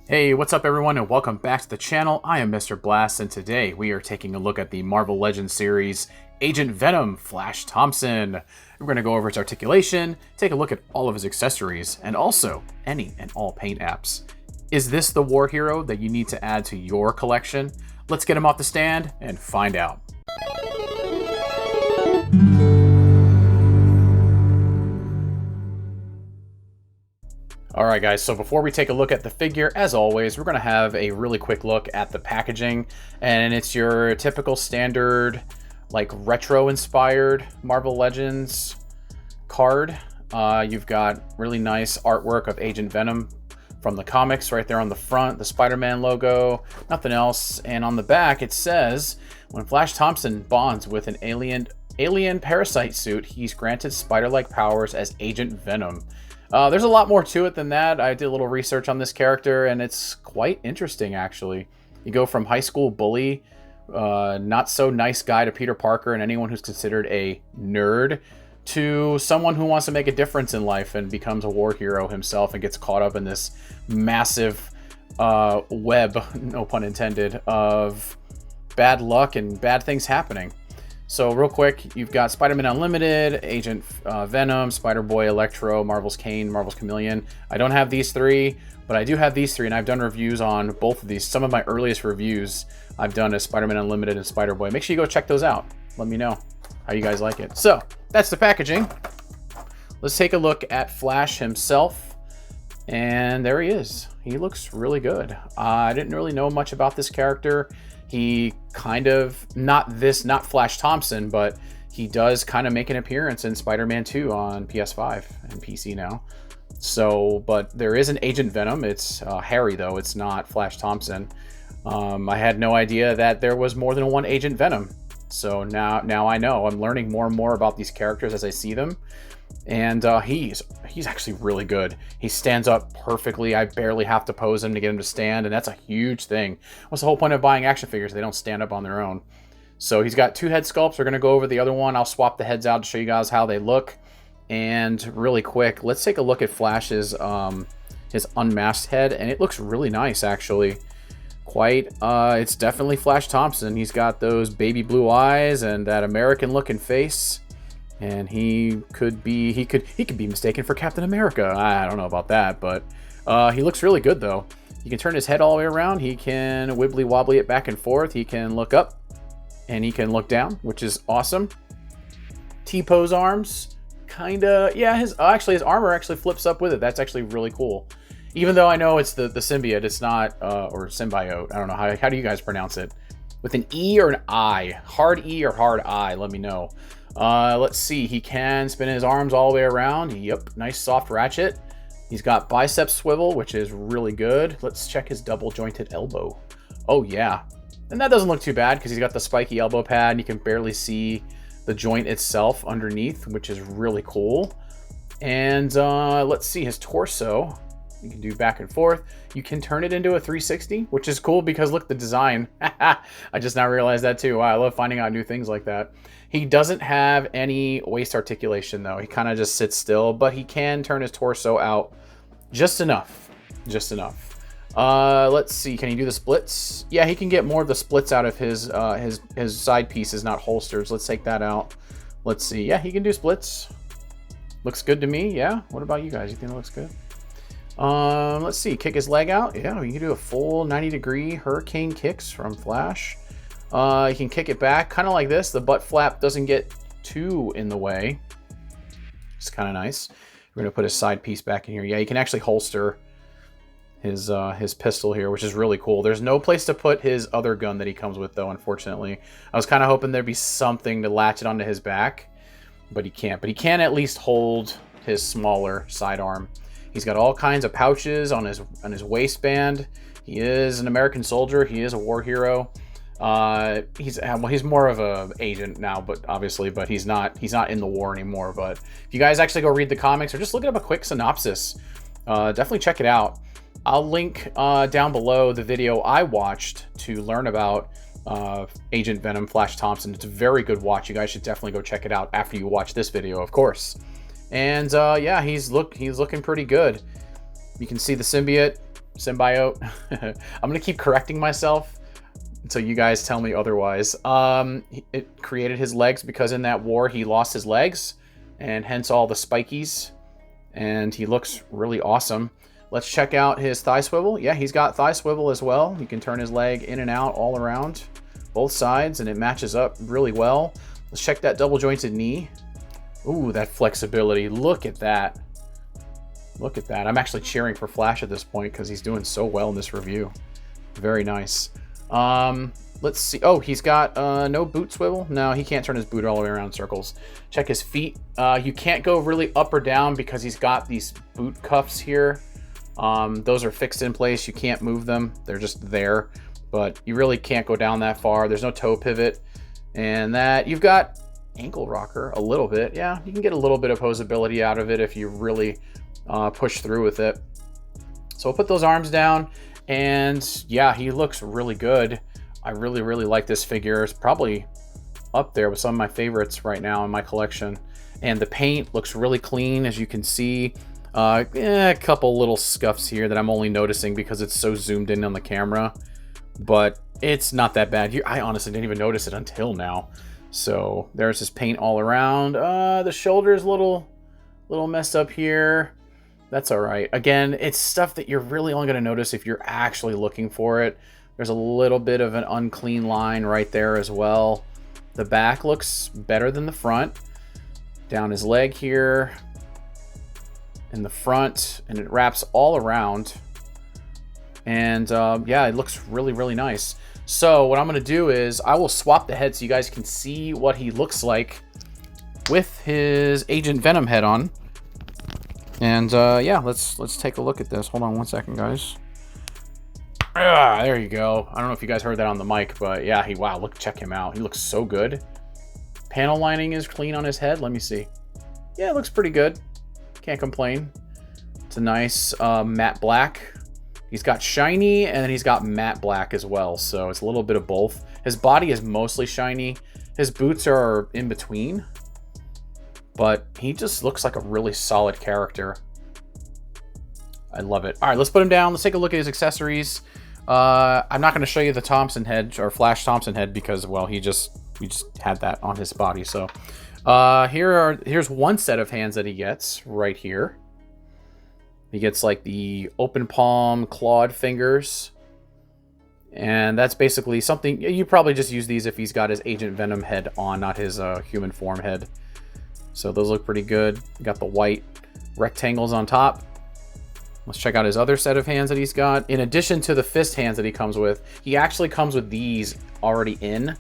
Hey, what's up everyone and welcome back to the channel. I am Mr. Blast and today we are taking a look at the Marvel Legends series Agent Venom Flash Thompson. We're going to go over his articulation, take a look at all of his accessories, and also any and all paint apps. Is this the war hero that you need to add to your collection? Let's get him off the stand and find out. Alright guys, so before we take a look at the figure, as always, we're going to have a really quick look at the packaging. And it's your typical standard, like retro-inspired Marvel Legends card. You've got really nice artwork of Agent Venom from the comics right there on the front, the Spider-Man logo, nothing else. And on the back it says, when Flash Thompson bonds with an alien parasite suit, he's granted spider-like powers as Agent Venom. There's a lot more to it than that. I did a little research on this character, and it's quite interesting, actually. You go from high school bully, not so nice guy to Peter Parker and anyone who's considered a nerd, to someone who wants to make a difference in life and becomes a war hero himself and gets caught up in this massive web, no pun intended, of bad luck and bad things happening. So real quick, you've got Spider-Man Unlimited, Agent Venom, Spider-Boy, Electro, Marvel's Kane, Marvel's Chameleon. I don't have these three, but I do have these three, and I've done reviews on both of these. Some of my earliest reviews I've done as Spider-Man Unlimited and Spider-Boy. Make sure you go check those out. Let me know how you guys like it. So that's the packaging. Let's take a look at Flash himself. And there he is. He looks really good. I didn't really know much about this character. He kind of, not Flash Thompson, but he does kind of make an appearance in Spider-Man 2 on PS5 and PC now. So, but there is an Agent Venom. It's Harry, though. It's not Flash Thompson. I had no idea that there was more than one Agent Venom. So now I know. I'm learning more and more about these characters as I see them. And he's actually really good. He stands up perfectly. I barely have to pose him to get him to stand, and that's a huge thing. What's the whole point of buying action figures? They don't stand up on their own. So he's got two head sculpts. We're going to go over the other one. I'll swap the heads out to show you guys how they look. And really quick, let's take a look at Flash's his unmasked head, and it looks really nice, actually. It's definitely Flash Thompson. He's got those baby blue eyes and that American-looking face. And he could be mistaken for Captain America. I don't know about that, but he looks really good though. He can turn his head all the way around. He can wibbly wobbly it back and forth. He can look up and he can look down, which is awesome. T-pose arms, kinda. Yeah, his armor actually flips up with it. That's actually really cool. Even though I know it's the symbiote, it's not or symbiote. I don't know how do you guys pronounce it? With an E or an I? Hard E or hard I? Let me know. Let's see. He can spin his arms all the way around. Yep, nice soft ratchet. He's got bicep swivel, which is really good. Let's check his double jointed elbow. Oh yeah, and that doesn't look too bad because he's got the spiky elbow pad and you can barely see the joint itself underneath, which is really cool. And let's see his torso. You can do back and forth. You can turn it into a 360, which is cool because look, the design. I just now realized that too. Wow, I love finding out new things like that. He doesn't have any waist articulation though. He kind of just sits still, but he can turn his torso out just enough. Just enough. Let's see. Can he do the splits? Yeah, he can get more of the splits out of his side pieces, not holsters. Let's take that out. Let's see. Yeah, he can do splits. Looks good to me. Yeah. What about you guys? You think it looks good? Let's see. Kick his leg out. Yeah, you can do a full 90-degree hurricane kicks from Flash. You can kick it back, kind of like this. The butt flap doesn't get too in the way. It's kind of nice. We're going to put his side piece back in here. Yeah, you can actually holster his pistol here, which is really cool. There's no place to put his other gun that he comes with, though, unfortunately. I was kind of hoping there'd be something to latch it onto his back, but he can't. But he can at least hold his smaller sidearm. He's got all kinds of pouches on his waistband. He is an American soldier. He is a war hero. He's more of a agent now, but he's not in the war anymore. But if you guys actually go read the comics or just look up a quick synopsis, definitely check it out. I'll link down below the video I watched to learn about Agent Venom Flash Thompson. It's a very good watch. You guys should definitely go check it out after you watch this video, of course. And yeah, he's looking pretty good. You can see the symbiote symbiote. I'm gonna keep correcting myself until you guys tell me otherwise. It created his legs because in that war he lost his legs, and hence all the spikies, and he looks really awesome. Let's check out his thigh swivel. Yeah, he's got thigh swivel as well. You can turn his leg in and out all around both sides, and it matches up really well. Let's check that double jointed knee. Ooh, that flexibility. Look at that. Look at that. I'm actually cheering for Flash at this point because he's doing so well in this review. Very nice. Let's see. Oh, he's got no boot swivel. No, he can't turn his boot all the way around in circles. Check his feet. You can't go really up or down because he's got these boot cuffs here. Those are fixed in place. You can't move them. They're just there, but you really can't go down that far. There's no toe pivot. And that you've got ankle rocker a little bit. Yeah, you can get a little bit of posability out of it if you really push through with it. So we'll put those arms down, and yeah, he looks really good. I really like this figure. It's probably up there with some of my favorites right now in my collection. And the paint looks really clean, as you can see. A couple little scuffs here that I'm only noticing because it's so zoomed in on the camera, but it's not that bad. Here, I honestly didn't even notice it until now. So there's his paint all around. The shoulder's a little messed up here. That's all right. Again, it's stuff that you're really only going to notice if you're actually looking for it. There's a little bit of an unclean line right there as well. The back looks better than the front. Down his leg here. In the front, and it wraps all around. And yeah, it looks really nice. So what I'm going to do is I will swap the head so you guys can see what he looks like with his Agent Venom head on. And yeah, let's take a look at this. Hold on one second, guys. There you go. I don't know if you guys heard that on the mic, but yeah, wow, look, check him out. He looks so good. Panel lining is clean on his head. Let me see. Yeah, it looks pretty good. Can't complain. It's a nice matte black. He's got shiny, and then he's got matte black as well, so it's a little bit of both. His body is mostly shiny. His boots are in between, but he just looks like a really solid character. I love it. All right, let's put him down. Let's take a look at his accessories. I'm not going to show you the Thompson head, or Flash Thompson head, because, well, we just had that on his body. So here's one set of hands that he gets right here. He gets like the open palm clawed fingers. And that's basically something, you probably just use these if he's got his Agent Venom head on, not his human form head. So those look pretty good. Got the white rectangles on top. Let's check out his other set of hands that he's got. In addition to the fist hands that he comes with, he actually comes with these already in.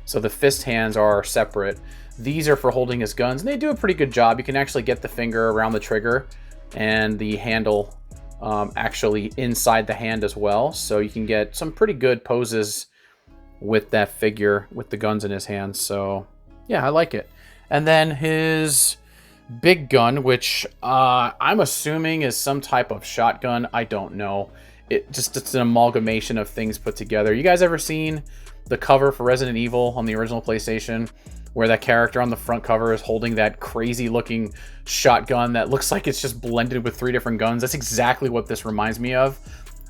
So the fist hands are separate. These are for holding his guns, and they do a pretty good job. You can actually get the finger around the trigger and the handle actually inside the hand as well. So you can get some pretty good poses with that figure with the guns in his hands. So yeah, I like it. And then his big gun, which I'm assuming is some type of shotgun. I don't know. It's an amalgamation of things put together. You guys ever seen the cover for Resident Evil on the original PlayStation, where that character on the front cover is holding that crazy looking shotgun that looks like it's just blended with 3 different guns? That's exactly what this reminds me of.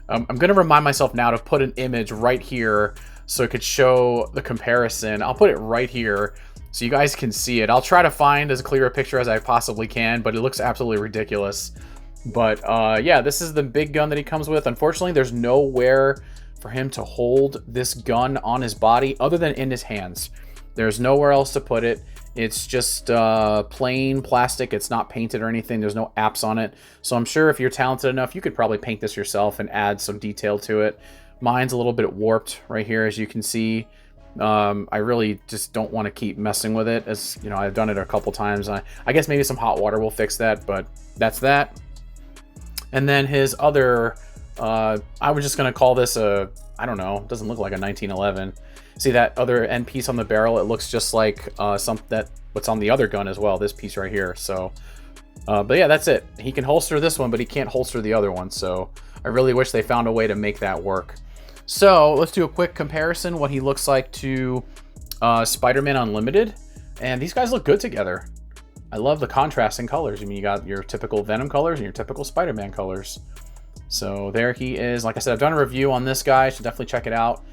I'm going to remind myself now to put an image right here so it could show the comparison. I'll put it right here so you guys can see it. I'll try to find as clear a picture as I possibly can, but it looks absolutely ridiculous. But yeah, this is the big gun that he comes with. Unfortunately, there's nowhere for him to hold this gun on his body other than in his hands. There's nowhere else to put it. It's just plain plastic. It's not painted or anything. There's no apps on it. So I'm sure if you're talented enough, you could probably paint this yourself and add some detail to it. Mine's a little bit warped right here, as you can see. I really just don't want to keep messing with it, as you know, I've done it a couple times. I guess maybe some hot water will fix that, but that's that. And then his other, I was just going to call this a, I don't know, it doesn't look like a 1911. See that other end piece on the barrel? It looks just like what's on the other gun as well, this piece right here. So, but yeah, that's it. He can holster this one, but he can't holster the other one. So I really wish they found a way to make that work. So let's do a quick comparison, what he looks like to Spider-Man Unlimited. And these guys look good together. I love the contrasting colors. I mean, you got your typical Venom colors and your typical Spider-Man colors. So there he is. Like I said, I've done a review on this guy, so definitely check it out.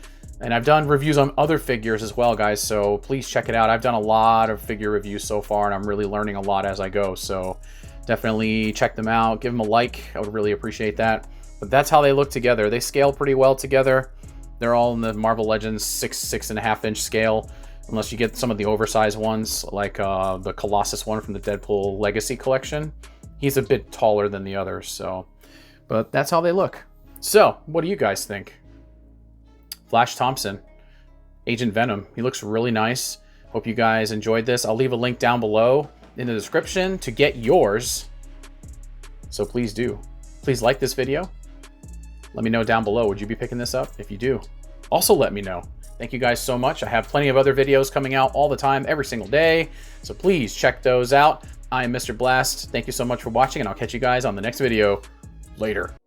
And I've done reviews on other figures as well, guys, so please check it out. I've done a lot of figure reviews so far, and I'm really learning a lot as I go, so definitely check them out. Give them a like. I would really appreciate that. But that's how they look together. They scale pretty well together. They're all in the Marvel Legends 6.5 inch scale, unless you get some of the oversized ones, like the Colossus one from the Deadpool Legacy collection. He's a bit taller than the others, so... But that's how they look. So, what do you guys think? Flash Thompson, Agent Venom. He looks really nice. Hope you guys enjoyed this. I'll leave a link down below in the description to get yours. So please do. Please like this video. Let me know down below. Would you be picking this up? If you do, also let me know. Thank you guys so much. I have plenty of other videos coming out all the time, every single day. So please check those out. I am Mr. Blast. Thank you so much for watching, and I'll catch you guys on the next video. Later.